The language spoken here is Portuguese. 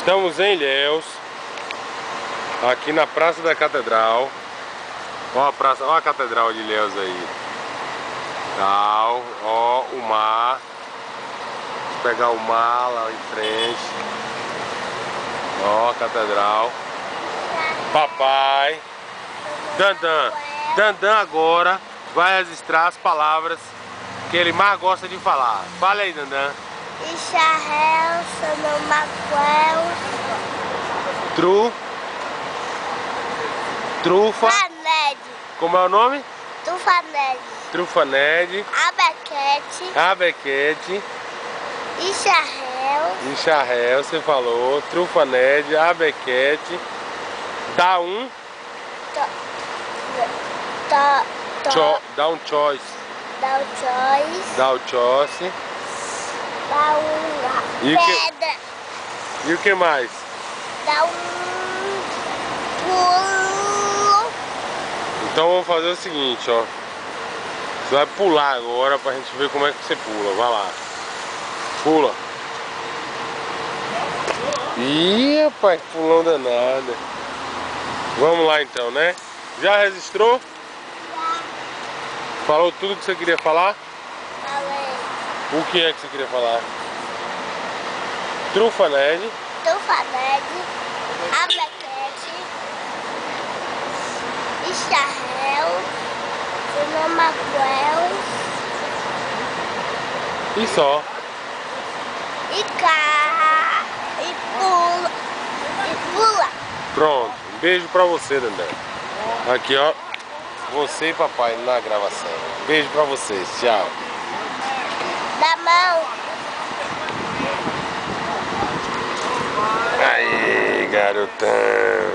Estamos em Ilhéus, aqui na Praça da Catedral. Ó a praça, ó a Catedral de Ilhéus aí. Tal, ó o mar. Vou pegar o mar lá em frente. Ó a Catedral. Papai. Dandan agora vai registrar as palavras que ele mais gosta de falar. Fala aí, Dandan. Israel, Sonomaquel, Trufa. Faned, Como é o nome? Tufaned, Trufaned. Abequete, Israel, você falou. Trufaned, Abequete. Dá um choice. Dá um E o que- pedra, E o que mais? dá um pulo, Então vamos fazer o seguinte, ó. Você vai pular agora pra gente ver como é que você pula. Vai lá. Pula. Ih, rapaz, pulão danado. Vamos lá então, né? Já registrou? Falou tudo que você queria falar? falei, O que é que você queria falar? Trufaned. Tufaned, Abequete, Israel, Sonomaquel, E só. e pula. Pronto. Um beijo pra você, Dandé. Aqui, ó. Você e papai na gravação. Beijo pra vocês. Tchau. Da mão. Aí, garotão.